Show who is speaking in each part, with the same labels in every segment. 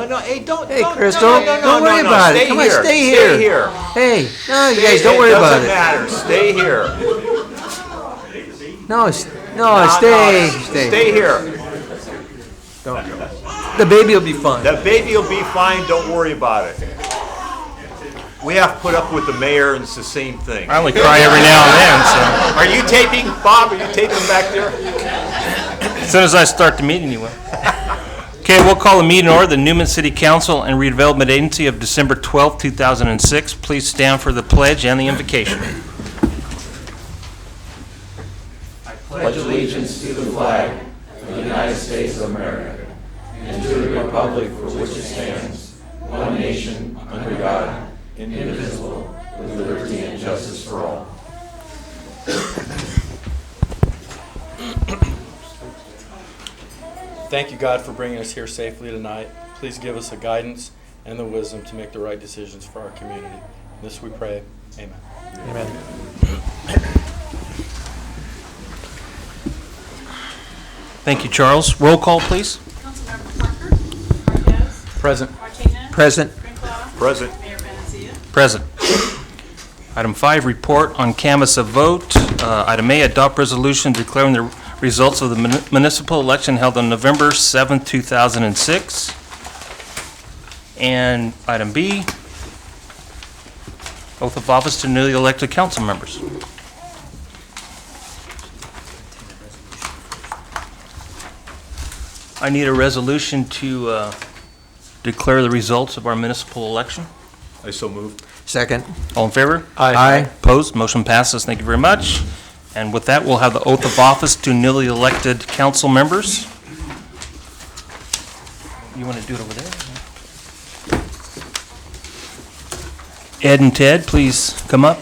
Speaker 1: No, hey, don't.
Speaker 2: Hey, Chris,
Speaker 1: no,
Speaker 2: don't worry about it. Come on, stay here.
Speaker 1: Stay here.
Speaker 2: Hey, no, you guys, don't worry about it.
Speaker 1: Doesn't matter. Stay here.
Speaker 2: No, stay.
Speaker 1: Stay here.
Speaker 2: Don't. The baby will be fine.
Speaker 1: The baby will be fine. Don't worry about it. We have to put up with the mayor, and it's the same thing.
Speaker 3: I only cry every now and then, so.
Speaker 1: Are you taping, Bob? Are you taping back there?
Speaker 3: As soon as I start the meeting, you will. Okay, we'll call a meeting order, the Newman City Council and Redevelopment Agency of December 12, 2006. Please stand for the pledge and the invocation.
Speaker 4: I pledge allegiance to the flag of the United States of America and to the republic for which it stands, one nation, under God, indivisible, with liberty and justice for all.
Speaker 5: Thank you, God, for bringing us here safely tonight. Please give us the guidance and the wisdom to make the right decisions for our community. This we pray. Amen.
Speaker 2: Amen.
Speaker 3: Thank you, Charles. Roll call, please.
Speaker 6: Councilmember Parker. Marquez.
Speaker 5: Present.
Speaker 6: Martinez.
Speaker 2: Present.
Speaker 6: Brinkloff.
Speaker 1: Present.
Speaker 6: Mayor Venezia.
Speaker 3: Present. Item 5, report on canvass of vote. Item A, adopt resolution declaring the results of the municipal election held on November 7, 2006. And item B, oath of office to newly elected council members. I need a resolution to declare the results of our municipal election.
Speaker 1: I so moved.
Speaker 2: Second.
Speaker 3: All in favor?
Speaker 2: Aye.
Speaker 3: Opposed? Motion passes. Thank you very much. And with that, we'll have the oath of office to newly elected council members. You want to do it over there? Ed and Ted, please come up.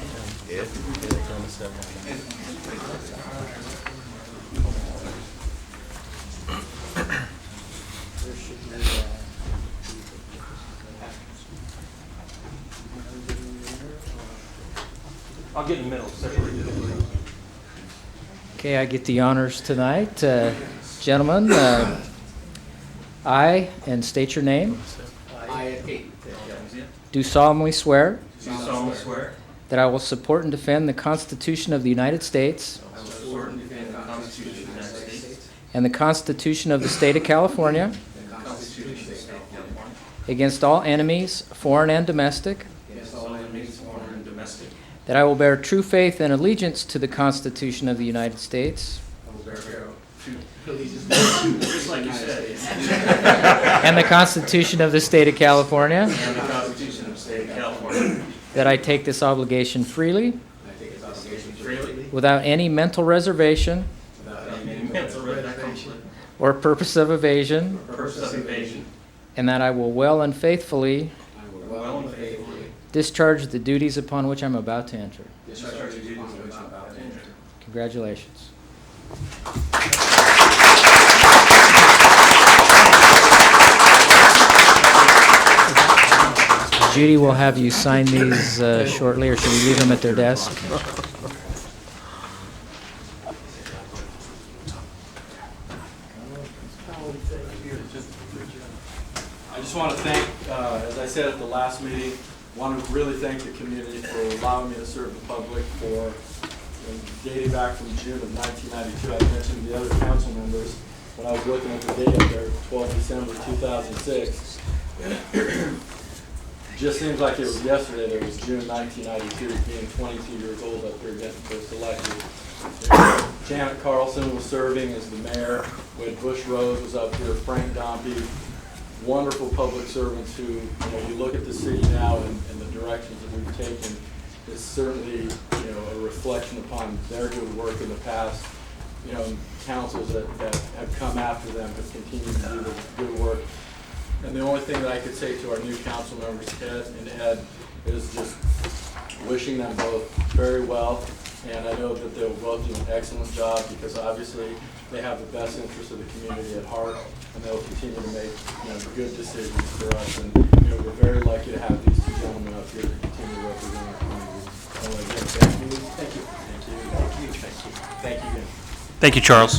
Speaker 3: I'll get in the middle, separated.
Speaker 7: Okay, I get the honors tonight. Gentlemen, I, and state your name, do solemnly swear that I will support and defend the Constitution of the United States and the Constitution of the State of California against all enemies, foreign and domestic, that I will bear true faith and allegiance to the Constitution of the United States and the Constitution of the State of California, that I take this obligation freely without any mental reservation or purpose of evasion, and that I will well and faithfully discharge the duties upon which I'm about to enter. Congratulations. Judy will have you sign these shortly, or should we leave them at their desk?
Speaker 5: I just want to thank, as I said at the last meeting, want to really thank the community for allowing me to serve the public for dating back from June of 1992. I mentioned the other council members when I was looking at the date up there, 12 December 2006. Just seems like it was yesterday that it was June 1992, being 22 years old up here getting first elected. Janet Carlson was serving as the mayor. We had Bush Rose was up here, Frank Dompey, wonderful public servants who, you look at the city now and the directions that we've taken, it's certainly, a reflection upon their good work in the past. Councils that have come after them have continued to do the good work. And the only thing that I could say to our new council members, Ted and Ed, is just wishing them both very well. And I know that they'll both do an excellent job because obviously they have the best interests of the community at heart, and they'll continue to make good decisions for us. And we're very lucky to have these two gentlemen up here to continue to represent our community. So again, thank you. Thank you. Thank you. Thank you. Thank you. Thank you again.
Speaker 3: Thank you, Charles.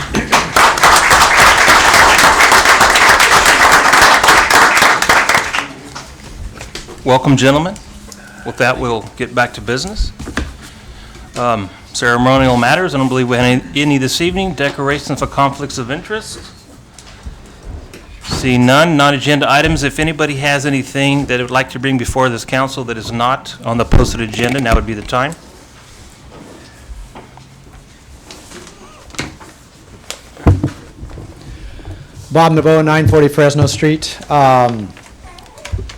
Speaker 3: Welcome, gentlemen. With that, we'll get back to business. Ceremonial matters, I don't believe we have any this evening. Declarations for conflicts of interest. See none. Non-agenda items. If anybody has anything that it would like to bring before this council that is not on the posted agenda, now would be the time.
Speaker 8: Bob Naveau, 940 Fresno Street.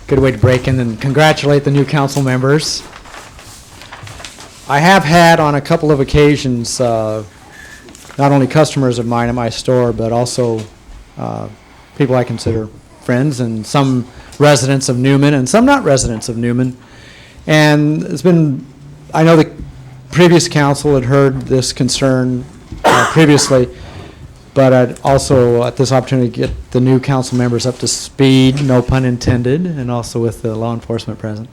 Speaker 8: Good way to break in and congratulate the new council members. I have had on a couple of occasions, not only customers of mine at my store, but also people I consider friends, and some residents of Newman and some not residents of Newman. And it's been, I know the previous council had heard this concern previously, but I'd also, at this opportunity, get the new council members up to speed, no pun intended, and also with the law enforcement present.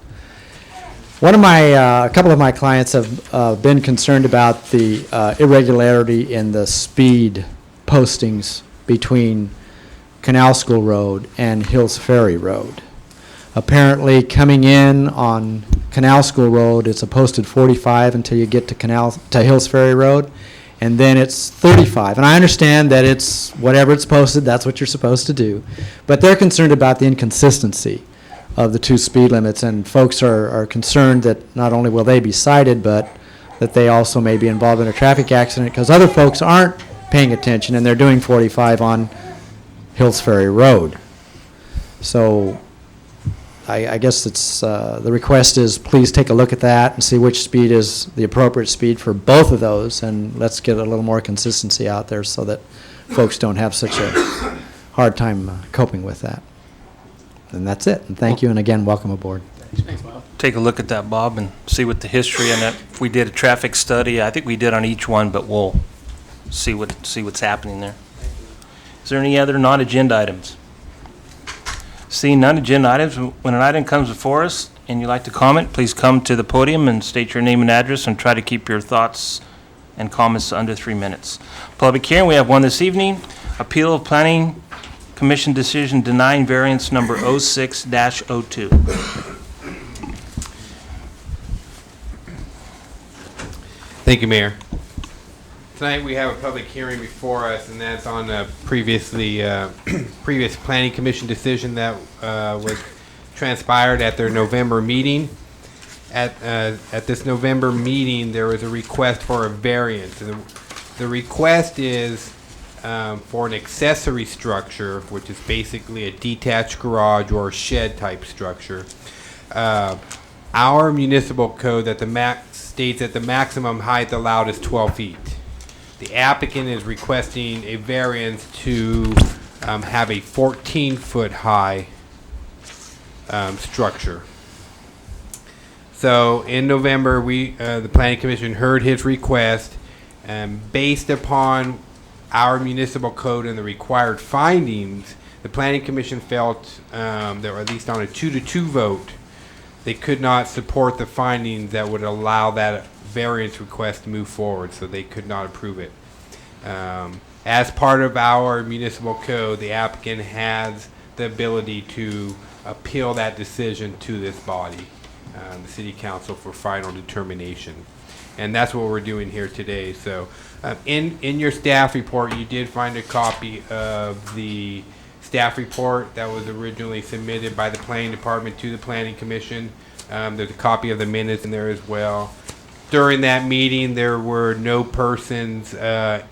Speaker 8: A couple of my clients have been concerned about the irregularity in the speed postings between Canal School Road and Hills Ferry Road. Apparently, coming in on Canal School Road, it's a posted 45 until you get to Hills Ferry Road, and then it's 35. And I understand that it's whatever it's posted, that's what you're supposed to do. But they're concerned about the inconsistency of the two speed limits, and folks are concerned that not only will they be cited, but that they also may be involved in a traffic accident because other folks aren't paying attention and they're doing 45 on Hills Ferry Road. So I guess it's the request is please take a look at that and see which speed is the appropriate speed for both of those, and let's get a little more consistency out there so that folks don't have such a hard time coping with that. And that's it. And thank you, and again, welcome aboard.
Speaker 3: Take a look at that, Bob, and see what the history, and if we did a traffic study, I think we did on each one, but we'll see what's happening there. Is there any other non-agenda items? Seeing none, agenda items, when an item comes before us and you'd like to comment, please come to the podium and state your name and address and try to keep your thoughts and comments to under 3 minutes. Public hearing, we have one this evening. Appeal of Planning Commission decision denying variance number 06-02.
Speaker 9: Thank you, Mayor. Tonight we have a public hearing before us, and that's on a previous Planning Commission decision that was transpired at their November meeting. At this November meeting, there was a request for a variance. And the request is for an accessory structure, which is basically a detached garage or shed type structure. Our municipal code that states that the maximum height allowed is 12 feet. The applicant is requesting a variance to have a 14-foot high structure. So in November, the Planning Commission heard his request, and based upon our municipal code and the required findings, the Planning Commission felt that, or at least on a 2-2 vote, they could not support the findings that would allow that variance request to move forward, so they could not approve it. As part of our municipal code, the applicant has the ability to appeal that decision to this body, the City Council, for final determination. And that's what we're doing here today. So in your staff report, you did find a copy of the staff report that was originally submitted by the Planning Department to the Planning Commission. There's a copy of the minutes in there as well. During that meeting, there were no persons that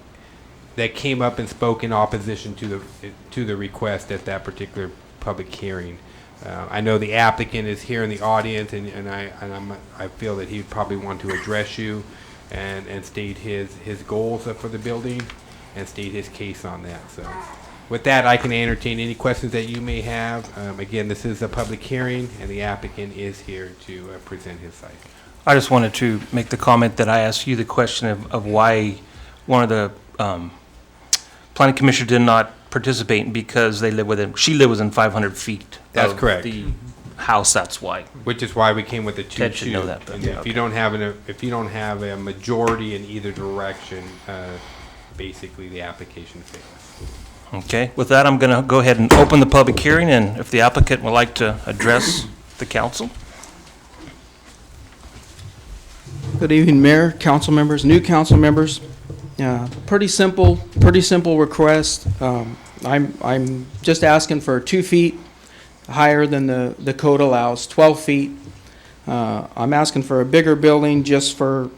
Speaker 9: came up and spoke in opposition to the request at that particular public hearing. I know the applicant is here in the audience, and I feel that he would probably want to address you and state his goals for the building and state his case on that. So with that, I can entertain any questions that you may have. Again, this is a public hearing, and the applicant is here to present his side.
Speaker 3: I just wanted to make the comment that I asked you the question of why one of the planning commissioner did not participate, because she lived within 500 feet.
Speaker 9: That's
Speaker 3: of
Speaker 9: correct.
Speaker 3: The house, that's why.
Speaker 9: Which is why we came with the 2-2.
Speaker 3: Ted should know that, but
Speaker 9: And
Speaker 3: yeah,
Speaker 9: if you don't have a majority in either direction, basically the application fails.
Speaker 3: Okay, with that, I'm going to go ahead and open the public hearing, and if the applicant would like to address the council.
Speaker 10: Good evening, Mayor, council members, new council members. Pretty simple request. I'm just asking for 2 feet higher than the code allows, 12 feet. I'm asking for a bigger building just for,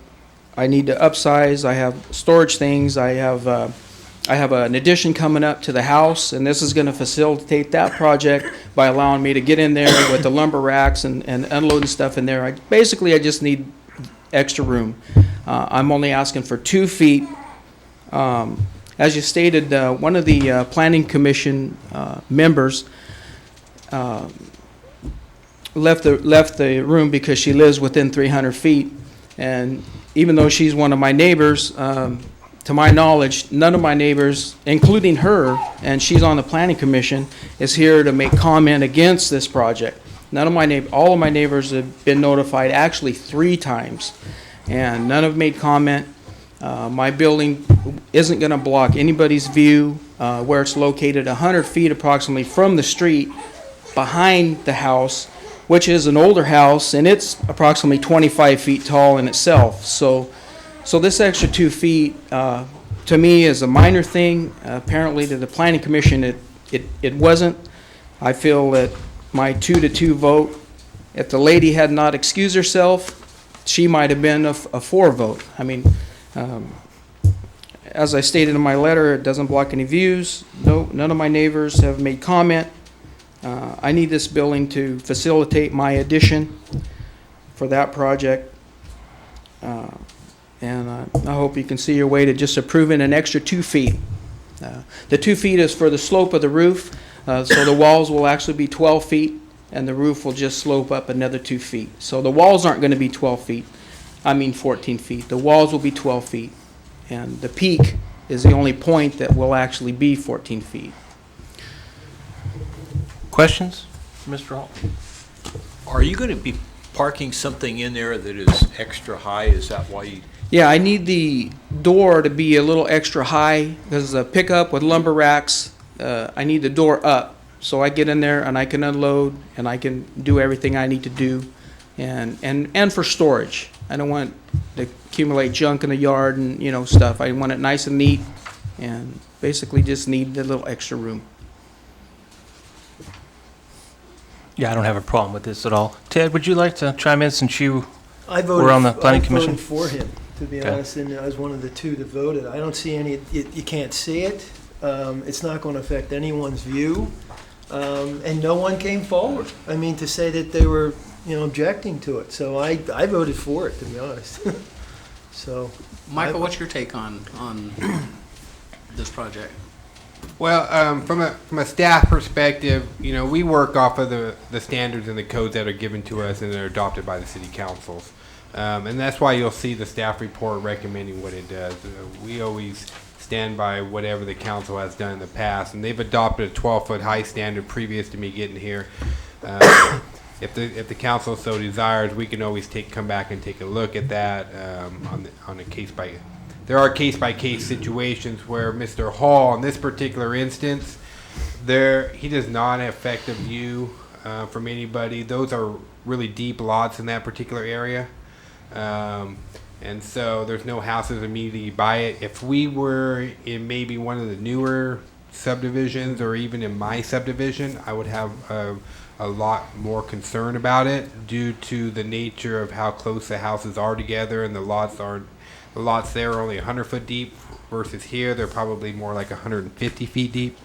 Speaker 10: I need to upsize. I have storage things. I have an addition coming up to the house, and this is going to facilitate that project by allowing me to get in there with the lumber racks and unloading stuff in there. I just need extra room. I'm only asking for 2 feet. As you stated, one of the Planning Commission members left the room because she lives within 300 feet. And even though she's one of my neighbors, to my knowledge, none of my neighbors, including her, and she's on the Planning Commission, is here to make comment against this project. All of my neighbors have been notified actually 3 times, and none have made comment. My building isn't going to block anybody's view where it's located 100 feet approximately from the street behind the house, which is an older house, and it's approximately 25 feet tall in itself. So this extra 2 feet, to me, is a minor thing. Apparently, to the Planning Commission, it wasn't. I feel that my 2-2 vote, if the lady had not excused herself, she might have been a 4 vote. I mean, as I stated in my letter, it doesn't block any views. No, none of my neighbors have made comment. I need this building to facilitate my addition for that project. And I hope you can see your way to just approving an extra 2 feet. The 2 feet is for the slope of the roof, so the walls will actually be 12 feet, and the roof will just slope up another 2 feet. So the walls aren't going to be 12 feet. I mean 14 feet. The walls will be 12 feet, and the peak is the only point that will actually be 14 feet.
Speaker 3: Questions, Mr. Hall?
Speaker 1: Are you going to be parking something in there that is extra high? Is that why you?
Speaker 10: Yeah, I need the door to be a little extra high because the pickup with lumber racks, I need the door up so I get in there and I can unload and I can do everything I need to do, and for storage. I don't want to accumulate junk in the yard and stuff. I want it nice and neat, and basically just need a little extra room.
Speaker 3: Yeah, I don't have a problem with this at all. Ted, would you like to chime in since you
Speaker 11: I voted,
Speaker 3: were on the Planning Commission?
Speaker 11: I voted for him, to be
Speaker 3: Okay.
Speaker 11: honest, and I was one of the 2 that voted. I don't see any, you can't see it. It's not going to affect anyone's view, and no one came forward. I mean, to say that they were, objecting to it. So I voted for it, to be honest. So,
Speaker 12: Michael, what's your take on this project?
Speaker 9: Well, from a staff perspective, we work off of the standards and the codes that are given to us and that are adopted by the city councils. And that's why you'll see the staff report recommending what it does. We always stand by whatever the council has done in the past, and they've adopted a 12-foot high standard previous to me getting here. If the council so desires, we can always come back and take a look at that on a case by. There are case-by-case situations where Mr. Hall, in this particular instance, he does not affect a view from anybody. Those are really deep lots in that particular area. And so there's no houses immediately by it. If we were in maybe one of the newer subdivisions or even in my subdivision, I would have a lot more concern about it due to the nature of how close the houses are together, and the lots there are only 100 foot deep versus here they're probably more like 150 feet deep.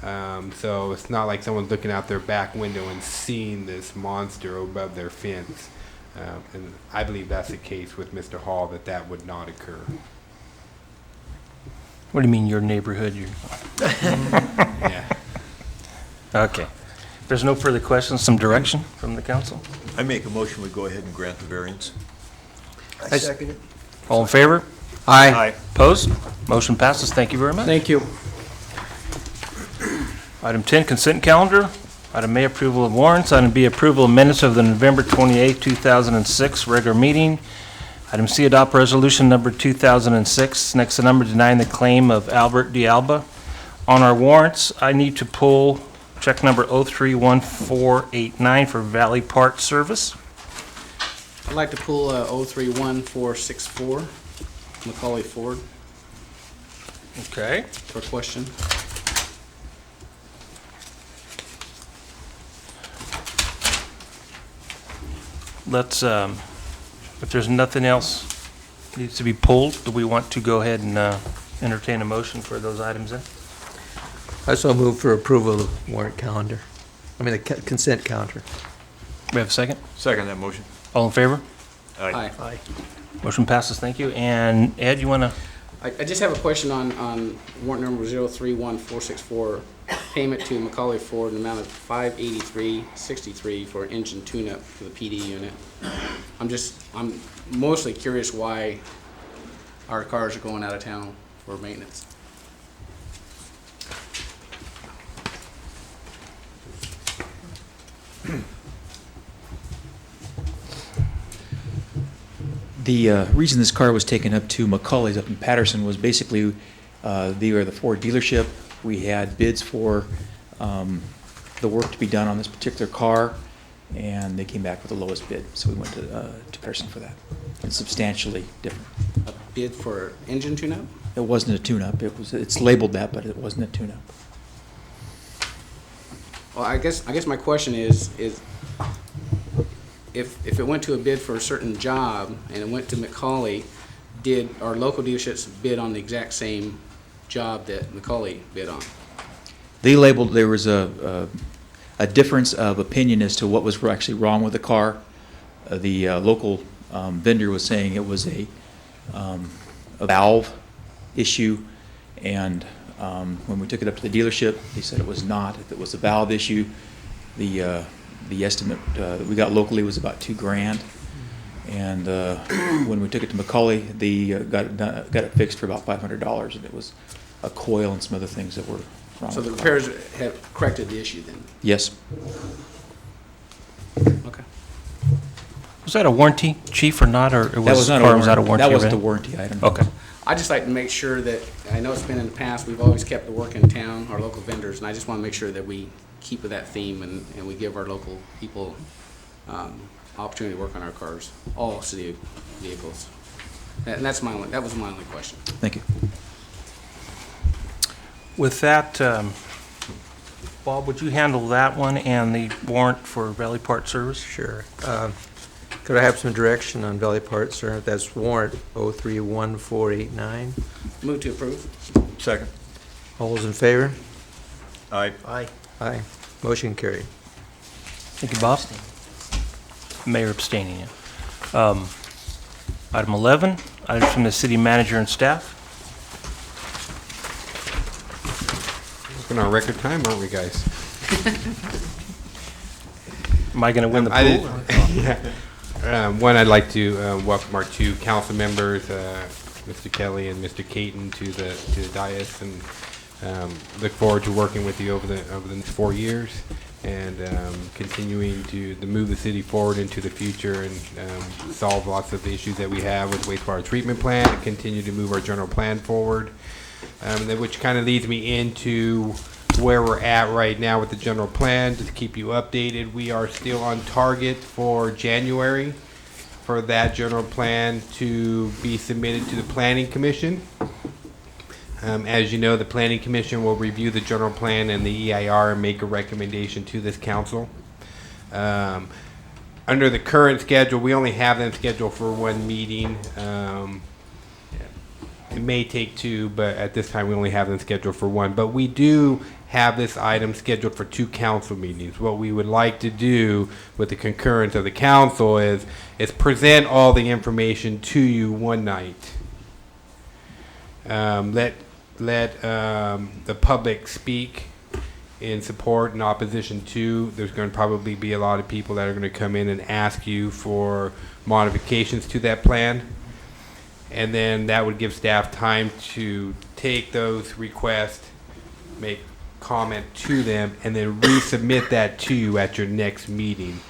Speaker 9: So it's not like someone's looking out their back window and seeing this monster above their fence. And I believe that's the case with Mr. Hall, that would not occur.
Speaker 3: What do you mean your neighborhood?
Speaker 9: Yeah.
Speaker 3: Okay. If there's no further questions, some direction from the council?
Speaker 1: I make a motion, we go ahead and grant the variance.
Speaker 11: I second it.
Speaker 3: All in favor?
Speaker 1: Aye.
Speaker 3: Opposed? Motion passes. Thank you very much.
Speaker 10: Thank you.
Speaker 3: Item 10, consent calendar. Item A, approval of warrants. Item B, approval of minutes of the November 28, 2006 regular meeting. Item C, adopt resolution number 2006. Next, the number denying the claim of Albert D. Alba. On our warrants, I need to pull check number 031489 for Valley Park Service.
Speaker 12: I'd like to pull 031464, Macaulay Ford,
Speaker 3: Okay.
Speaker 12: for question.
Speaker 3: Let's, if there's nothing else needs to be pulled, do we want to go ahead and entertain a motion for those items then?
Speaker 2: I so move for approval of the warrant calendar. I mean, the consent calendar.
Speaker 3: We have a second?
Speaker 1: Second that motion.
Speaker 3: All in favor?
Speaker 12: Aye.
Speaker 2: Aye.
Speaker 3: Motion passes, thank you. And Ed, you want to?
Speaker 12: I just have a question on warrant number 031464, payment to Macaulay Ford in the amount of $583.63 for engine tune-up for the PD unit. I'm mostly curious why our cars are going out of town for maintenance.
Speaker 13: The reason this car was taken up to McCauley's up in Patterson was basically they were the Ford dealership. We had bids for the work to be done on this particular car, and they came back with the lowest bid. So we went to Patterson for that. It's substantially different.
Speaker 12: A bid for engine tune-up?
Speaker 13: It wasn't a tune-up. It's labeled that, but it wasn't a tune-up.
Speaker 12: Well, I guess my question is if it went to a bid for a certain job and it went to McCauley, did our local dealerships bid on the exact same job that McCauley bid on?
Speaker 13: They labeled, there was a difference of opinion as to what was actually wrong with the car. The local vendor was saying it was a valve issue, and when we took it up to the dealership, they said it was not. If it was a valve issue, the estimate that we got locally was about $2,000, and when we took it to McCauley, they got it fixed for about $500, and it was a coil and some other things that were wrong.
Speaker 12: So the
Speaker 13: with car.
Speaker 12: repairs have corrected the issue then?
Speaker 13: Yes.
Speaker 12: Okay.
Speaker 3: Was that a warranty, chief, or not, or it was?
Speaker 13: That was not
Speaker 3: car
Speaker 13: a
Speaker 3: was out of
Speaker 13: warranty. That wasn't a
Speaker 3: already?
Speaker 13: warranty item.
Speaker 3: Okay.
Speaker 12: I just like to make sure that, I know it's been in the past, we've always kept the work in town, our local vendors, and I just want to make sure that we keep with that theme and we give our local people opportunity to work on our cars, all city vehicles. And that was my only question.
Speaker 13: Thank you.
Speaker 3: With that, Bob, would you handle that one and the warrant for Valley Park Service?
Speaker 2: Sure. Could I have some direction on Valley Park, sir? That's warrant 031489.
Speaker 12: Move to approve.
Speaker 1: Second.
Speaker 2: All those in favor?
Speaker 1: Aye.
Speaker 2: Aye. Aye. Motion carried.
Speaker 3: Thank you, Bob. Mayor abstaining. Yeah. Item 11, items from the city manager and staff.
Speaker 9: Working on record time, aren't we, guys?
Speaker 3: Am I going to win the pool?
Speaker 9: One, I'd like to welcome our two council members, Mr. Kelly and Mr. Caton, to the dais, and look forward to working with you over the next 4 years, and continuing to move the city forward into the future and solve lots of the issues that we have with wastewater treatment plant, and continue to move our general plan forward, which kind of leads me into where we're at right now with the general plan. Just to keep you updated, we are still on target for January for that general plan to be submitted to the Planning Commission. As you know, the Planning Commission will review the general plan and the EIR and make a recommendation to this council. Under the current schedule, we only have them scheduled for one meeting. It may take two, but at this time we only have them scheduled for one. But we do have this item scheduled for 2 council meetings. What we would like to do with the concurrence of the council is present all the information to you one night. Let the public speak in support and opposition to. There's going to probably be a lot of people that are going to come in and ask you for modifications to that plan. And then that would give staff time to take those requests, make comment to them, and then resubmit that to you at your next meeting.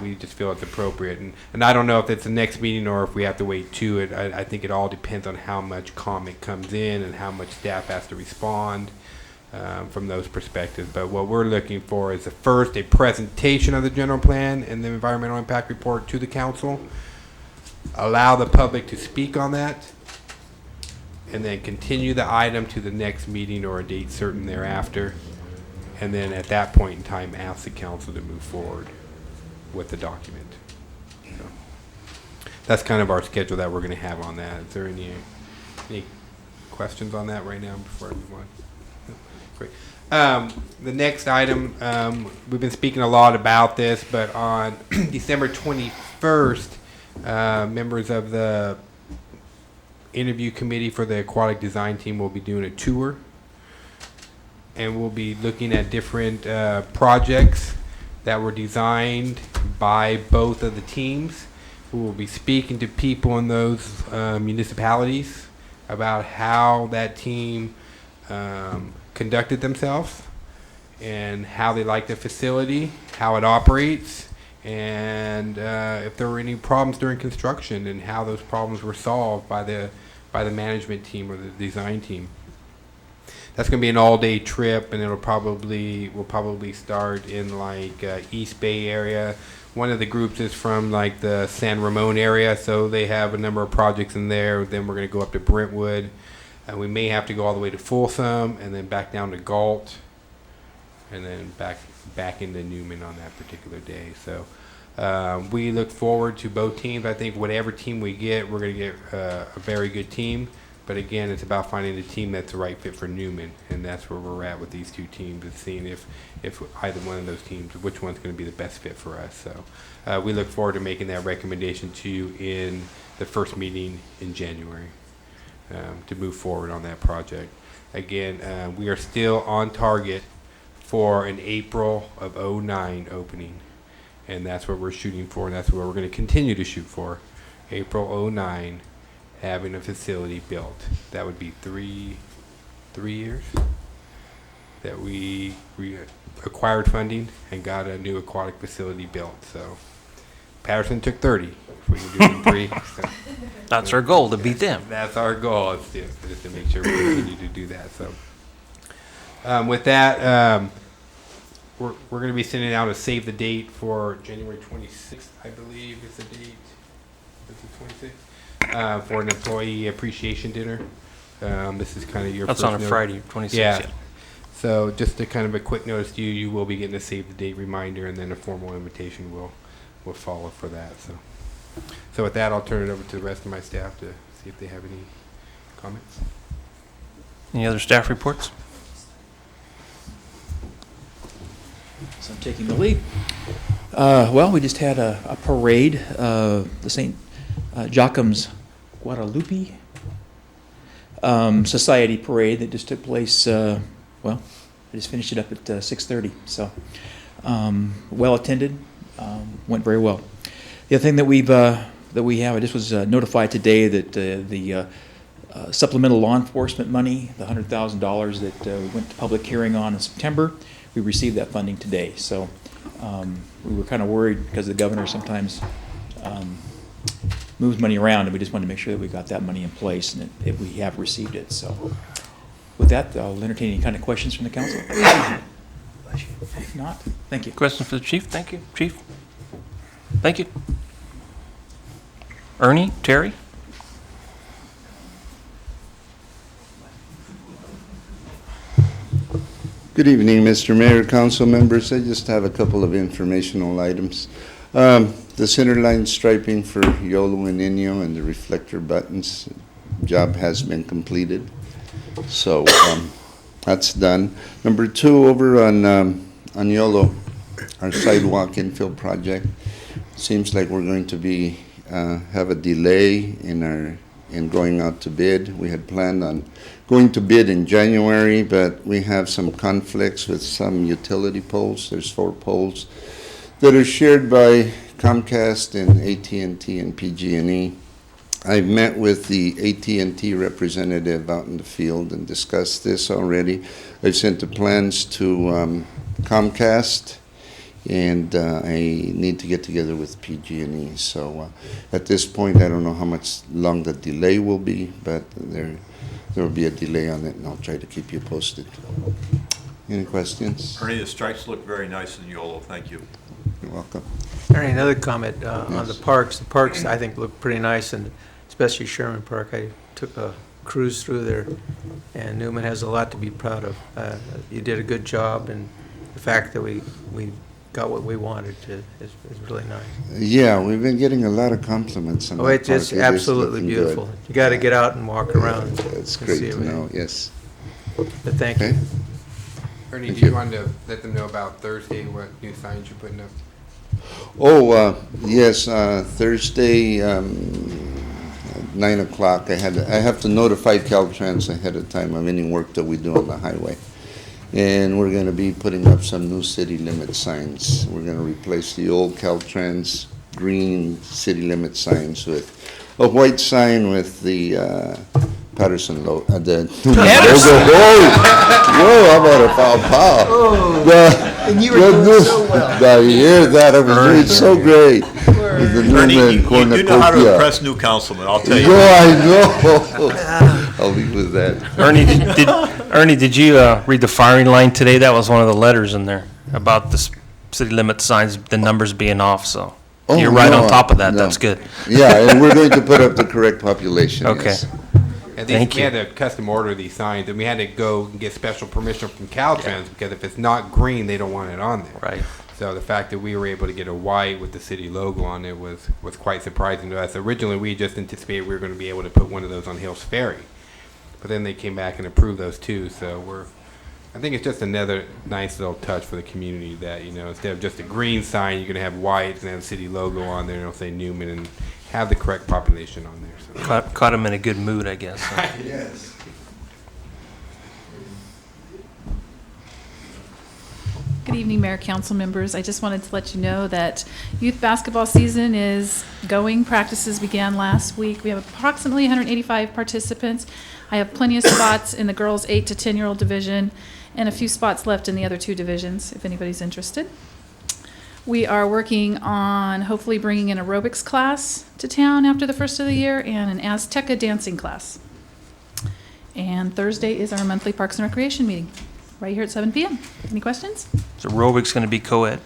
Speaker 9: We just feel it's appropriate. And I don't know if it's the next meeting or if we have to wait to it. I think it all depends on how much comment comes in and how much staff has to respond. from those perspectives. But what we're looking for is first a presentation of the general plan and the environmental impact report to the council, allow the public to speak on that, and then continue the item to the next meeting or a date certain thereafter. And then at that point in time, ask the council to move forward with the document. So that's kind of our schedule that we're going to have on that. Is there any questions on that right now before I move on? No? Great. The next item, we've been speaking a lot about this, but on December 21st, members of the interview committee for the aquatic design team will be doing a tour, and we'll be looking at different projects that were designed by both of the teams. We will be speaking to people in those municipalities about how that team conducted themselves and how they like the facility, how it operates, and if there were any problems during construction and how those problems were solved by the management team or the design team. That's going to be an all-day trip, and we'll probably start in like East Bay area. One of the groups is from like the San Ramon area, so they have a number of projects in there. Then we're going to go up to Brentwood, and we may have to go all the way to Folsom, and then back down to Galt, and then back into Newman on that particular day. So we look forward to both teams. I think whatever team we get, we're going to get a very good team. But again, it's about finding a team that's the right fit for Newman, and that's where we're at with these two teams, and seeing if either one of those teams, which one's going to be the best fit for us. So we look forward to making that recommendation to you in the first meeting in January to move forward on that project. Again, we are still on target for an April of '09 opening, and that's what we're shooting for, and that's what we're going to continue to shoot for, April '09. Having a facility built. That would be three years that we acquired funding and got a new aquatic facility built. So Patterson took 30. If we can do it in 3. So
Speaker 3: That's our goal, to beat them.
Speaker 9: that's our goal. It's just to make sure we continue to do that. So with that, we're going to be sending out a save the date for January 26th, I believe is the date. Is it 26th? For an employee appreciation dinner. This is kind of your
Speaker 3: That's
Speaker 9: first
Speaker 3: on a
Speaker 9: note.
Speaker 3: Friday, 26th.
Speaker 9: Yeah. So just to kind of a quick notice to you, you will be getting a save the date reminder, and then a formal invitation will follow for that. So with that, I'll turn it over to the rest of my staff to see if they have any comments.
Speaker 3: Any other staff reports?
Speaker 13: So I'm taking the lead. Well, we just had a parade, the St. Joachim's Guadalupe Society parade that just took place, well, I just finished it up at 6:30, so well attended, went very well. The other thing that we have, I just was notified today that the supplemental law enforcement money, the $100,000 that we went to public hearing on in September, we received that funding today. So we were kind of worried because the governor sometimes moves money around, and we just wanted to make sure that we got that money in place and that we have received it. So with that, I'll entertain any kind of questions from the council. If not, thank you.
Speaker 3: Question for the chief? Thank you, chief. Thank you. Ernie, Terry?
Speaker 14: Good evening, Mr. Mayor, council members. I just have a couple of informational items. The center line striping for Yolo and Inyo and the reflector buttons job has been completed. So that's done. Number 2, over on Yolo, our sidewalk infill project, seems like we're going to be have a delay in going out to bid. We had planned on going to bid in January, but we have some conflicts with some utility poles. There's 4 poles that are shared by Comcast and AT&T and PG&E. I've met with the AT&T representative out in the field and discussed this already. I've sent the plans to Comcast, and I need to get together with PG&E. So at this point, I don't know how much long the delay will be, but there will be a delay on it, and I'll try to keep you posted. Any questions?
Speaker 1: Ernie, the stripes look very nice in YOLO, thank you.
Speaker 14: You're welcome.
Speaker 2: Ernie, another comment on the parks. The parks, I think, look pretty nice, and especially Sherman Park. I took a cruise through there, and Newman has a lot to be proud of. You did a good job, and the fact that we got what we wanted is really nice.
Speaker 14: Yeah, we've been getting a lot of compliments on
Speaker 2: Oh,
Speaker 14: that
Speaker 2: it's
Speaker 14: park.
Speaker 2: just
Speaker 14: It is
Speaker 2: absolutely
Speaker 14: looking
Speaker 2: beautiful.
Speaker 14: good.
Speaker 2: You got to get out and walk around.
Speaker 14: It's
Speaker 2: and
Speaker 14: great
Speaker 2: see
Speaker 14: to
Speaker 2: everything.
Speaker 14: know, yes.
Speaker 2: But thank
Speaker 14: Okay.
Speaker 2: you.
Speaker 9: Ernie,
Speaker 14: Thank
Speaker 9: do you
Speaker 14: you.
Speaker 9: want to let them know about Thursday, what new signs you're putting up?
Speaker 14: Oh, yes, Thursday, 9 o'clock, I have to notify Caltrans ahead of time of any work that we do on the highway. And we're gonna be putting up some new city limit signs. We're gonna replace the old Caltrans green city limit signs with a white sign with the Patterson logo, the
Speaker 11: Patterson.
Speaker 14: logo. Whoa, how about a pow-pow?
Speaker 11: Oh, and you were doing so well.
Speaker 14: Now, you hear that? I was doing so great. With the
Speaker 1: Ernie,
Speaker 14: Newman
Speaker 1: you do know how to
Speaker 14: cornucopia.
Speaker 1: impress new councilmen, I'll tell you.
Speaker 14: No, I know. I'll leave with that.
Speaker 3: Ernie, did you read the firing line today? That was one of the letters in there about the city limit signs, the numbers being off, so.
Speaker 14: Oh,
Speaker 3: You're right
Speaker 14: no,
Speaker 3: on top of that,
Speaker 14: no.
Speaker 3: that's good.
Speaker 14: Yeah, and we're going to put up the correct population,
Speaker 3: Okay.
Speaker 14: yes.
Speaker 9: And
Speaker 3: Thank
Speaker 9: we
Speaker 3: you.
Speaker 9: had to custom order these signs, and we had to go and get special permission from Caltrans, because if it's not green, they don't want it on there.
Speaker 3: Right.
Speaker 9: So the fact that we were able to get a white with the city logo on it was quite surprising to us. Originally, we just anticipated we were going to be able to put one of those on Hills Ferry. But then they came back and approved those too, so I think it's just another nice little touch for the community that, you know, instead of just a green sign, you're going to have white, it's going to have the city logo on there, and it'll say Newman, and have the correct population on there. So.
Speaker 3: Caught him in a good mood, I guess. so.
Speaker 14: Yes.
Speaker 6: Good evening, Mayor, Council members. I just wanted to let you know that youth basketball season is going. Practices began last week. We have approximately 185 participants. I have plenty of spots in the girls' 8 to 10-year-old division and a few spots left in the other 2 divisions, if anybody's interested. We are working on hopefully bringing an aerobics class to town after the first of the year and an Azteca dancing class. And Thursday is our monthly Parks and Recreation meeting, right here at 7 p.m. Any questions?
Speaker 3: So aerobic's going to be co-ed.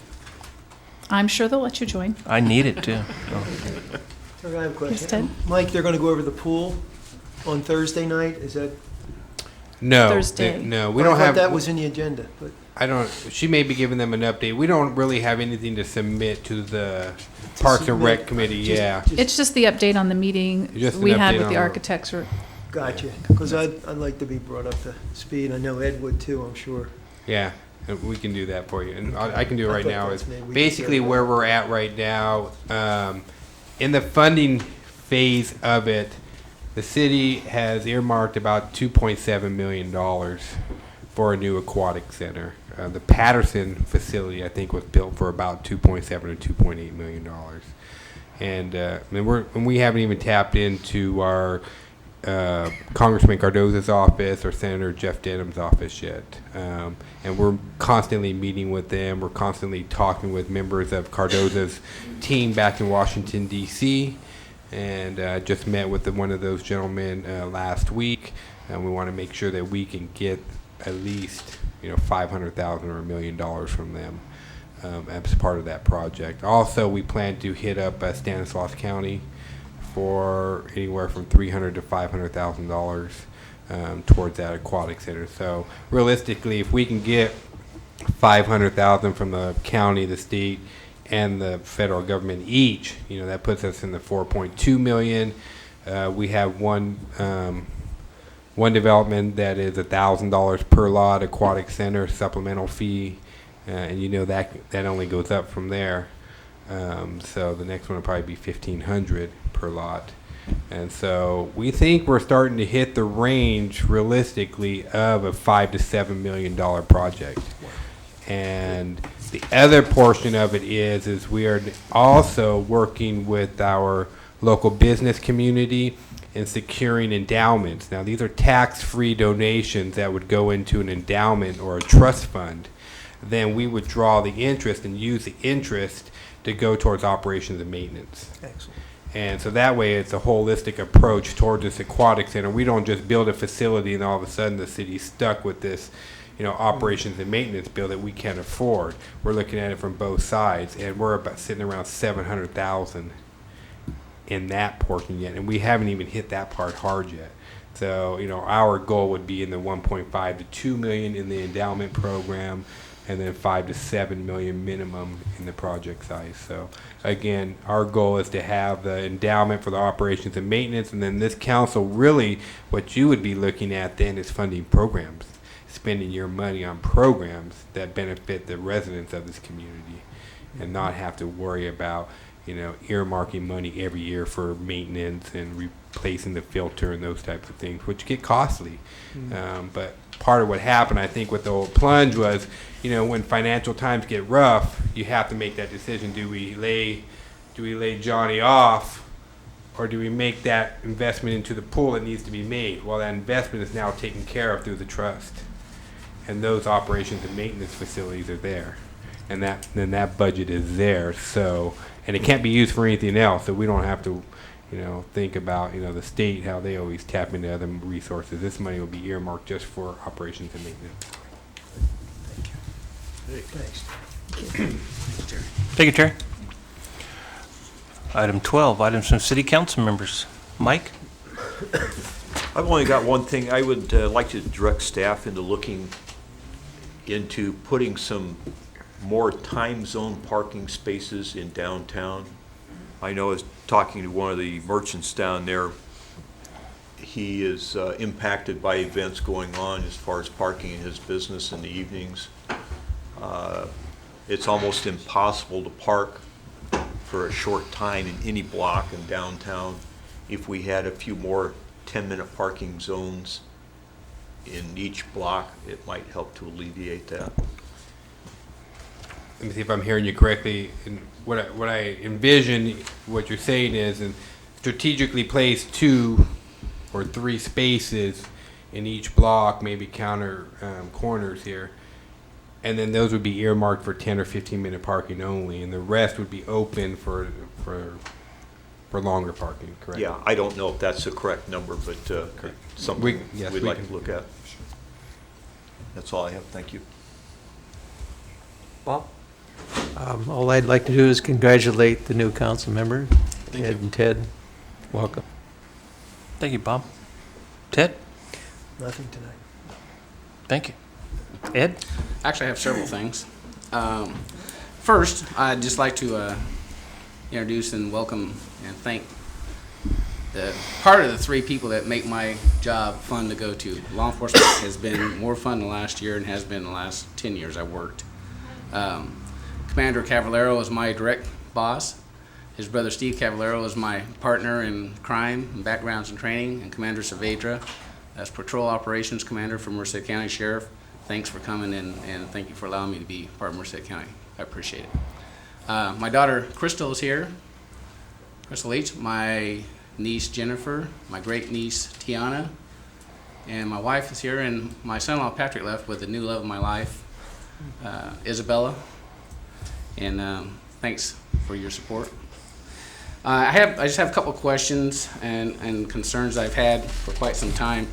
Speaker 6: I'm sure they'll let you join.
Speaker 3: I need it too.
Speaker 11: I have a question.
Speaker 6: Yes, Ted?
Speaker 11: Mike, they're going to go over the pool on Thursday night, is that?
Speaker 9: No,
Speaker 6: Thursday.
Speaker 9: no, we
Speaker 11: I
Speaker 9: don't
Speaker 11: thought
Speaker 9: have.
Speaker 11: that was in the agenda, but.
Speaker 9: She may be giving them an update. We don't really have anything to submit to the Parks and Rec Committee, yeah.
Speaker 6: It's just the update on the meeting
Speaker 9: Just an
Speaker 6: we had
Speaker 9: update
Speaker 6: with
Speaker 9: on
Speaker 6: the
Speaker 9: the-
Speaker 6: architects.
Speaker 11: Gotcha, because I'd like to be brought up to speed. I know Ed would too, I'm sure.
Speaker 9: Yeah, and we can do that for you. And I can do it
Speaker 11: I
Speaker 9: right
Speaker 11: thought
Speaker 9: now.
Speaker 11: that's
Speaker 9: Is
Speaker 11: maybe we could
Speaker 9: basically
Speaker 11: get-
Speaker 9: where we're at right now. In the funding phase of it, the city has earmarked about $2.7 million for a new aquatic center. The Patterson facility, I think, was built for about $2.7 or $2.8 million. And we haven't even tapped into our Congressman Cardozo's office or Senator Jeff Denham's office yet. And we're constantly meeting with them. We're constantly talking with members of Cardozo's team back in Washington, D.C. And just met with one of those gentlemen last week. And we want to make sure that we can get at least $500,000 or $1 million from them as part of that project. Also, we plan to hit up Stanislaus County for anywhere from $300,000 to $500,000 towards that aquatic center. So realistically, if we can get $500,000 from the county, the state, and the federal government each, that puts us in the $4.2 million. We have one development that is $1,000 per lot, aquatic center, supplemental fee, and that only goes up from there. So the next one will probably be $1,500 per lot. And so we think we're starting to hit the range realistically of a $5 to $7 million project. And the other portion of it is we are also working with our local business community in securing endowments. Now, these are tax-free donations that would go into an endowment or a trust fund. Then we would draw the interest and use the interest to go towards operations and maintenance.
Speaker 11: Excellent.
Speaker 9: And so that way it's a holistic approach towards this aquatic center. We don't just build a facility and all of a sudden the city's stuck with this, operations and maintenance bill that we can't afford. We're looking at it from both sides, and we're about sitting around 700,000 in that portion yet, and we haven't even hit that part hard yet. So, our goal would be in the 1.5 to 2 million in the endowment program, and then 5 to 7 million minimum in the project size. So again, our goal is to have the endowment for the operations and maintenance, and then this council, really what you would be looking at then is funding programs, spending your money on programs that benefit the residents of this community, and not have to worry about earmarking money every year for maintenance and replacing the filter and those types of things, which get costly. But part of what happened, I think, with the old plunge was, when financial times get rough, you have to make that decision. Do we lay Johnny off, or do we make that investment into the pool that needs to be made? Well, that investment is now taken care of through the trust, and those operations and maintenance facilities are there, and that budget is there. So, and it can't be used for anything else, so we don't have to think about, the state, how they always tap into other resources. This money will be earmarked just for operations and maintenance.
Speaker 11: Thanks.
Speaker 3: Thank you, Terry. Item 12, items from city council members. Mike?
Speaker 1: I've only got one thing. I would like to direct staff into looking into putting some more time zone parking spaces in downtown. I know I was talking to one of the merchants down there. He is impacted by events going on as far as parking in his business in the evenings. It's almost impossible to park for a short time in any block in downtown. If we had a few more 10-minute parking zones in each block, it might help to alleviate that.
Speaker 9: Let me see if I'm hearing you correctly. And what I envision, what you're saying is, and strategically place 2 or 3 spaces in each block, maybe counter corners here, and then those would be earmarked for 10 or 15-minute parking only, and the rest would be open for longer parking. Correct?
Speaker 1: Yeah, I don't know if that's the correct number, but something we'd like to look at. That's all I have. Thank you.
Speaker 2: Bob? All I'd like to do is congratulate the new council member, Ed and Ted. Welcome.
Speaker 3: Thank you, Bob. Ted?
Speaker 11: Nothing tonight.
Speaker 3: Thank you. Ed?
Speaker 12: Actually, I have several things. First, I'd just like to introduce and welcome and thank the part of the 3 people that make my job fun to go to. Law enforcement has been more fun the last year and has been the last 10 years I worked. Commander Cavallero is my direct boss. His brother Steve Cavallero is my partner in crime and backgrounds and training, and Commander Saavedra, that's Patrol Operations Commander for Merced County Sheriff. Thanks for coming in, and thank you for allowing me to be part of Merced County. I appreciate it. My daughter Crystal is here. Crystal Leach, my niece Jennifer, my great niece Tiana, and my wife is here, and my son-in-law Patrick left with the new love of my life, Isabella. And thanks for your support. I just have a couple of questions and concerns I've had for quite some time.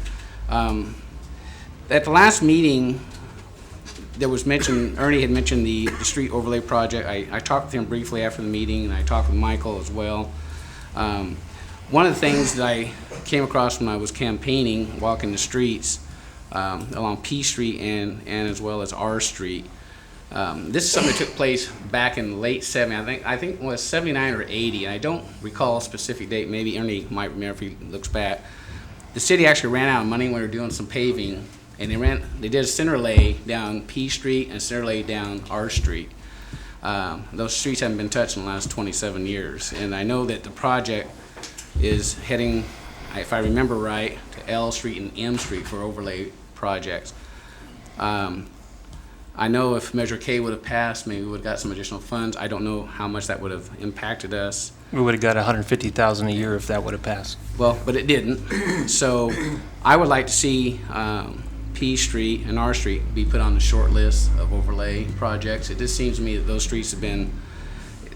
Speaker 12: At the last meeting, there was mention, Ernie had mentioned the street overlay project. I talked with him briefly after the meeting, and I talked with Michael as well. One of the things that I came across when I was campaigning, walking the streets along P Street and as well as R Street, this is something that took place back in the late 70s. I think it was 79 or 80, and I don't recall a specific date. Maybe Ernie might remember if he looks back. The city actually ran out of money when we were doing some paving, and they did a center lay down P Street and center lay down R Street. Those streets haven't been touched in the last 27 years, and I know that the project is heading, if I remember right, to L Street and M Street for overlay projects. I know if Measure K would have passed, maybe we would have got some additional funds. I don't know how much that would have impacted us.
Speaker 3: We would have got $150,000 a year if that would have passed.
Speaker 12: Well, but it didn't. So I would like to see P Street and R Street be put on the short list of overlay projects. It just seems to me that those streets have been,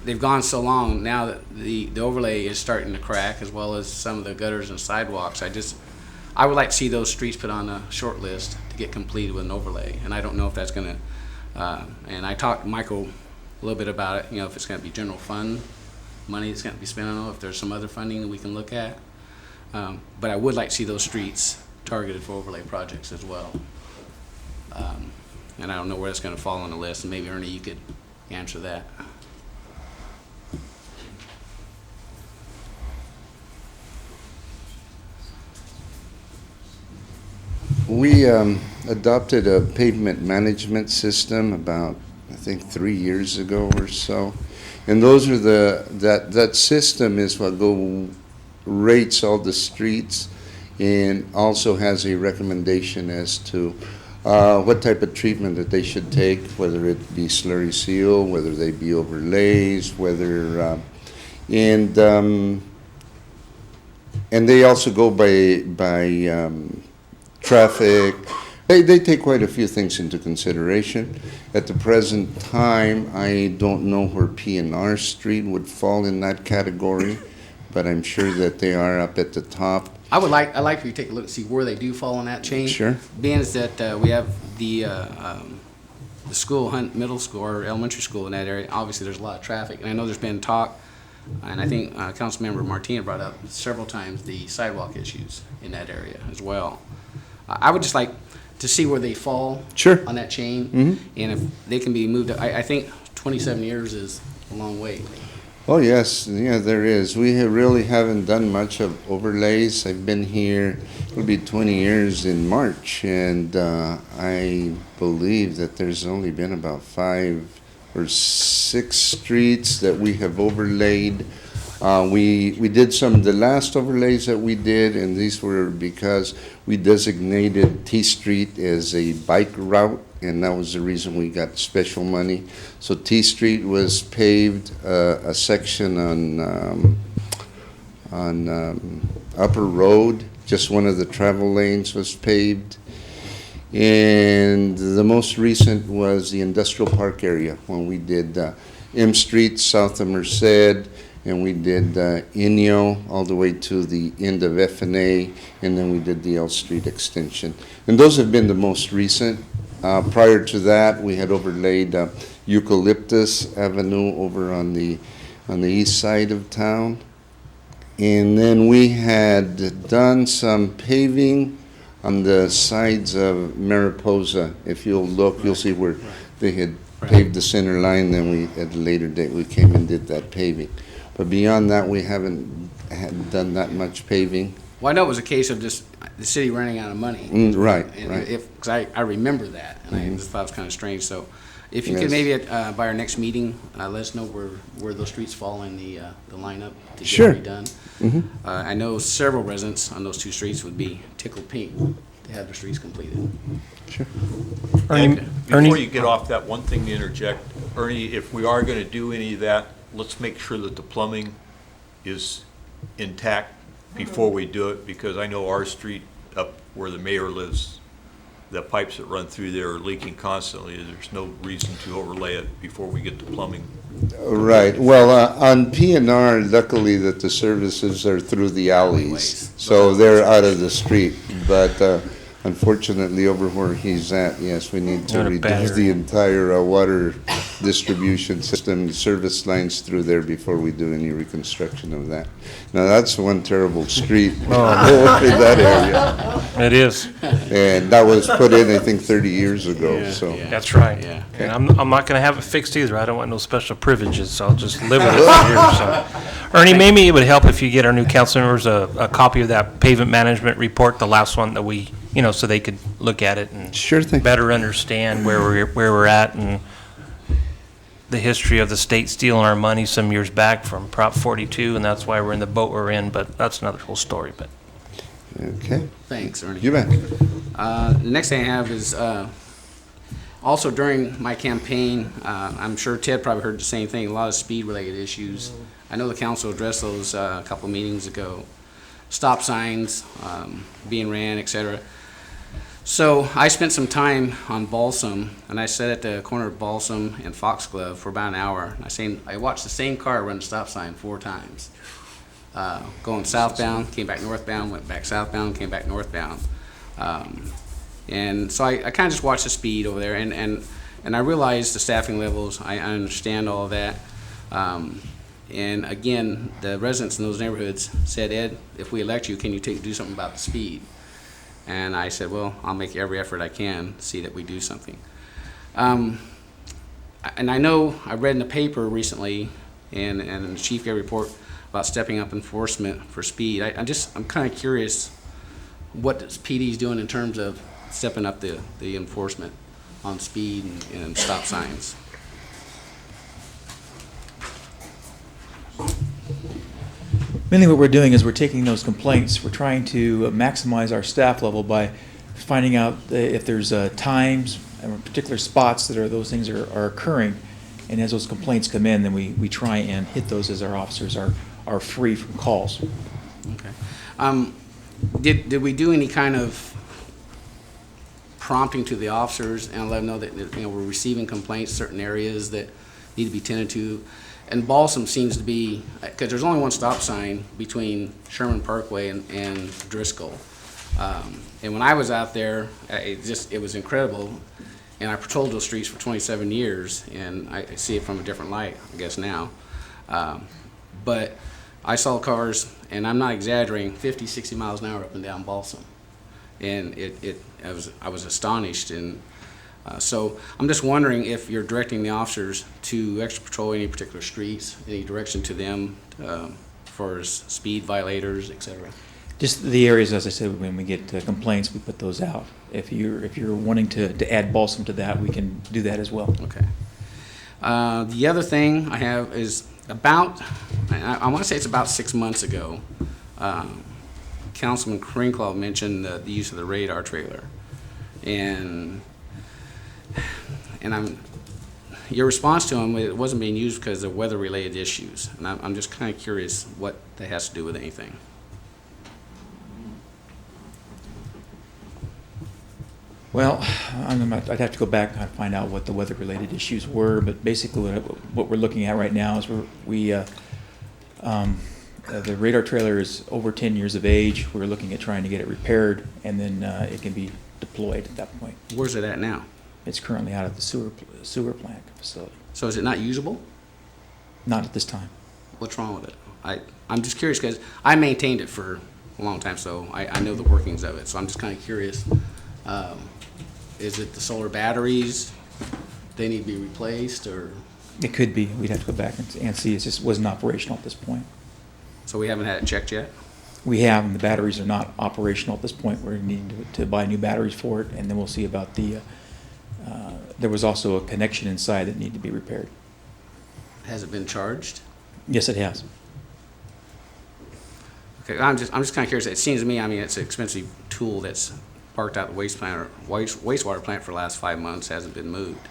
Speaker 12: they've gone so long now that the overlay is starting to crack, as well as some of the gutters and sidewalks. I would like to see those streets put on a short list to get completed with an overlay, and I don't know if that's gonna, and I talked to Michael a little bit about it, you know, if it's gonna be general fund money that's gonna be spent on it, if there's some other funding that we can look at. But I would like to see those streets targeted for overlay projects as well. And I don't know where it's gonna fall on the list, and maybe Ernie, you could answer that.
Speaker 14: We adopted a pavement management system about, I think, 3 years ago or so. And those are that system is what rates all the streets and also has a recommendation as to what type of treatment that they should take, whether it be slurry seal, whether they be overlays, whether, and they also go by traffic. They take quite a few things into consideration. At the present time, I don't know where P&R Street would fall in that category, but I'm sure that they are up at the top.
Speaker 12: I'd like for you to take a look and see where they do fall in that chain.
Speaker 14: Sure.
Speaker 12: Being is that we have the school, Hunt Middle School or elementary school in that area. Obviously, there's a lot of traffic, and I know there's been talk, and I think Councilmember Martina brought up several times the sidewalk issues in that area as well. I would just like to see where they fall
Speaker 14: Sure.
Speaker 12: on that chain,
Speaker 14: Mhm.
Speaker 12: and if they can be moved. I think 27 years is a long way.
Speaker 14: Oh, yes, yeah, there is. We really haven't done much of overlays. I've been here, it'll be 20 years in March, and I believe that there's only been about 5 or 6 streets that we have overlaid. We did the last overlays that we did, and these were because we designated T Street as a bike route, and that was the reason we got special money. So T Street was paved, a section on Upper Road, just one of the travel lanes was paved. And the most recent was the industrial park area, when we did M Street south of Merced, and we did Inyo all the way to the end of F&A, and then we did the L Street extension. And those have been the most recent. Prior to that, we had overlaid Eucalyptus Avenue over on the east side of town. And then we had done some paving on the sides of Mariposa. If you'll look, you'll see where they had paved the center line, then at a later date, we came and did that paving. But beyond that, we haven't done that much paving.
Speaker 12: Well, I know it was a case of just the city running out of money.
Speaker 14: Right,
Speaker 12: And
Speaker 14: right.
Speaker 12: because I remember that, and I just thought it was kind of strange. So if you could
Speaker 14: Yes.
Speaker 12: maybe by our next meeting, let us know where those streets fall in the lineup to get
Speaker 14: Sure.
Speaker 12: redone.
Speaker 14: Mhm.
Speaker 12: I know several residents on those 2 streets would be tickled pink to have their streets completed.
Speaker 14: Sure.
Speaker 3: Ernie,
Speaker 1: Before you get off that, one thing to interject, Ernie, if we are gonna do any of that, let's make sure that the plumbing is intact before we do it, because I know our street up where the mayor lives, the pipes that run through there are leaking constantly. There's no reason to overlay it before we get the plumbing.
Speaker 14: Right. Well, on P&R, luckily that the services are through the alleys, so they're out of the street. But unfortunately, over where he's at, yes, we need to
Speaker 3: Not a bad
Speaker 14: redo the
Speaker 3: area.
Speaker 14: entire water distribution system, service lines through there before we do any reconstruction of that. Now, that's one terrible street in that area.
Speaker 3: It is.
Speaker 14: And that was put in, I think, 30 years ago, so.
Speaker 3: That's right.
Speaker 12: Yeah.
Speaker 3: And I'm not gonna have it fixed either. I don't want no special privileges, so I'll just live with it for years, so. Ernie, maybe it would help if you get our new council members a copy of that pavement management report, the last one that we, so they could look at it and
Speaker 14: Sure thing.
Speaker 3: better understand where we're at and the history of the state stealing our money some years back from Prop 42, and that's why we're in the boat we're in, but that's another whole story, but.
Speaker 14: Okay.
Speaker 12: Thanks, Ernie.
Speaker 14: You bet.
Speaker 12: The next thing I have is also during my campaign, I'm sure Ted probably heard the same thing, a lot of speed-related issues. I know the council addressed those a couple meetings ago. Stop signs being ran, et cetera. So I spent some time on Balsam, and I sat at the corner of Balsam and Foxglove for about an hour. I watched the same car run the stop sign 4 times. going southbound, came back northbound, went back southbound, came back northbound. And so I kind of just watched the speed over there, and I realized the staffing levels. I understand all of that. And again, the residents in those neighborhoods said, Ed, if we elect you, can you do something about the speed? And I said, well, I'll make every effort I can to see that we do something. And I know I read in the paper recently, and the chief gave a report about stepping up enforcement for speed. I'm kind of curious what PD is doing in terms of stepping up the enforcement on speed and stop signs.
Speaker 13: Mainly what we're doing is we're taking those complaints, we're trying to maximize our staff level by finding out if there's times and particular spots that those things are occurring. And as those complaints come in, then we try and hit those as our officers are free from calls.
Speaker 12: Okay. Did we do any kind of prompting to the officers and let them know that we're receiving complaints, certain areas that need to be tended to? And Balsam seems to be, because there's only one stop sign between Sherman Parkway and Driscoll. And when I was out there, it was incredible. And I patrolled those streets for 27 years, and I see it from a different light, I guess now. But I saw cars, and I'm not exaggerating, 50, 60 miles an hour up and down Balsam. And I was astonished. And so I'm just wondering if you're directing the officers to extra patrol any particular streets, any direction to them for speed violators, et cetera.
Speaker 13: Just the areas, as I said, when we get complaints, we put those out. If you're wanting to add Balsam to that, we can do that as well.
Speaker 12: Okay. The other thing I have is about, I want to say it's about 6 months ago, Councilman Krinklau mentioned the use of the radar trailer. And your response to him, it wasn't being used because of weather-related issues. And I'm just kind of curious what that has to do with anything.
Speaker 13: Well, I'd have to go back and find out what the weather-related issues were, but basically what we're looking at right now is the radar trailer is over 10 years of age. We're looking at trying to get it repaired, and then it can be deployed at that point.
Speaker 12: Where's it at now?
Speaker 13: It's currently out at the sewer plant facility.
Speaker 12: So is it not usable?
Speaker 13: Not at this time.
Speaker 12: What's wrong with it? I'm just curious because I maintained it for a long time, so I know the workings of it. So I'm just kind of curious. Is it the solar batteries? They need to be replaced, or?
Speaker 13: It could be. We'd have to go back and see. It just wasn't operational at this point.
Speaker 12: So we haven't had it checked yet?
Speaker 13: We have, and the batteries are not operational at this point. We're needing to buy new batteries for it, and then we'll see about the, there was also a connection inside that needed to be repaired.
Speaker 12: Has it been charged?
Speaker 13: Yes, it has.
Speaker 12: Okay, I'm just kind of curious. It seems to me, it's an expensive tool that's parked out the wastewater plant for the last 5 months, hasn't been moved.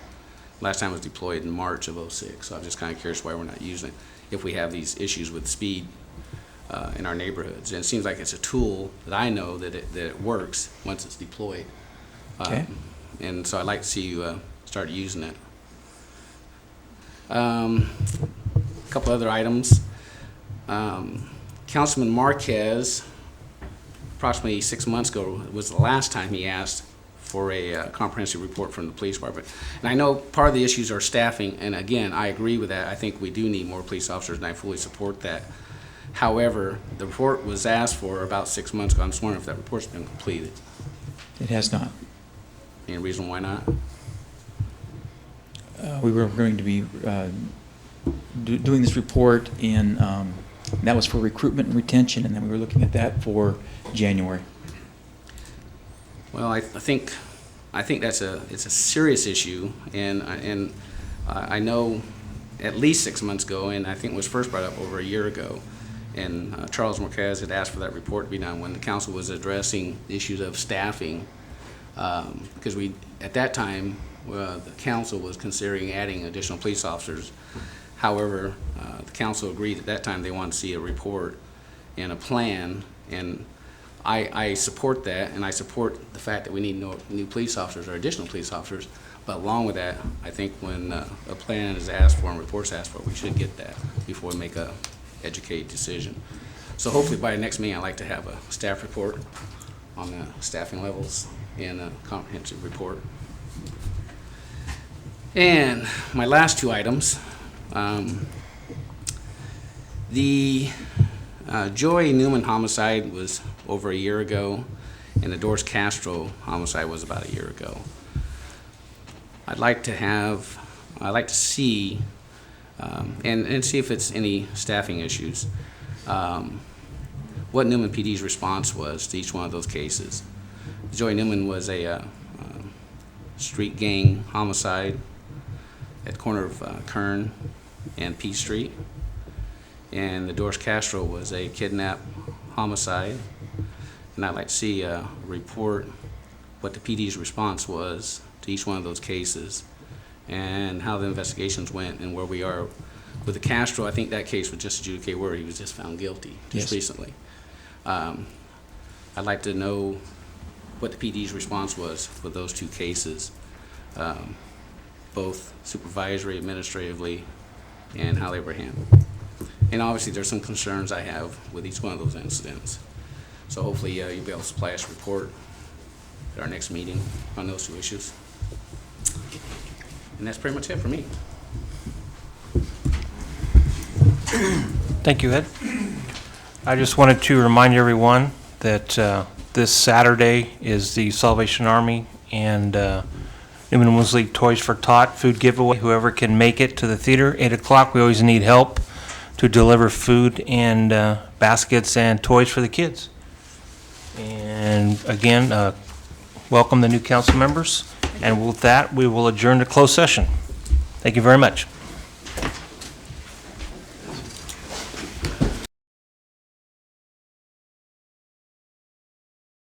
Speaker 12: Last time it was deployed in March of '06, so I'm just kind of curious why we're not using it if we have these issues with speed in our neighborhoods. And it seems like it's a tool that I know that it works once it's deployed.
Speaker 13: Okay.
Speaker 12: And so I'd like to see you start using it. A couple other items. Councilman Marquez, approximately 6 months ago, was the last time he asked for a comprehensive report from the police department. And I know part of the issues are staffing, and again, I agree with that. I think we do need more police officers, and I fully support that. However, the report was asked for about 6 months ago. I'm just wondering if that report's been completed.
Speaker 13: It has not.
Speaker 12: Any reason why not?
Speaker 13: We were going to be doing this report in, that was for recruitment and retention, and then we were looking at that for January.
Speaker 12: Well, I think it's a serious issue, and I know at least 6 months ago, and I think it was first brought up over a year ago, and Charles Marquez had asked for that report to be done when the council was addressing issues of staffing, because at that time the council was considering adding additional police officers. However, the council agreed at that time they wanted to see a report and a plan, and I support that, and I support the fact that we need new police officers or additional police officers. But along with that, I think when a plan is asked for and reports asked for, we should get that before we make a educated decision. So hopefully by the next meeting, I'd like to have a staff report on the staffing levels and a comprehensive report. And my last two items, the Joy Newman homicide was over a year ago, and the Doris Castro homicide was about a year ago. I'd like to see, and see if it's any staffing issues, what Newman PD's response was to each one of those cases. Joy Newman was a street gang homicide at the corner of Kern and P Street. And the Doris Castro was a kidnap homicide. And I'd like to see a report what the PD's response was to each one of those cases and how the investigations went and where we are. With the Castro, I think that case was just adjudicated where he was just found guilty just recently. I'd like to know what the PD's response was for those two cases, both supervisory, administratively, and how they were handled. And obviously, there's some concerns I have with each one of those incidents. So hopefully, you'll be able to supply us a report at our next meeting on those two issues. And that's pretty much it for me.
Speaker 3: Thank you, Ed. I just wanted to remind everyone that this Saturday is the Salvation Army and Newman Women's League Toys for Tot food giveaway. Whoever can make it to the theater, 8 o'clock. We always need help to deliver food and baskets and toys for the kids. And again, welcome the new council members. And with that, we will adjourn to closed session. Thank you very much.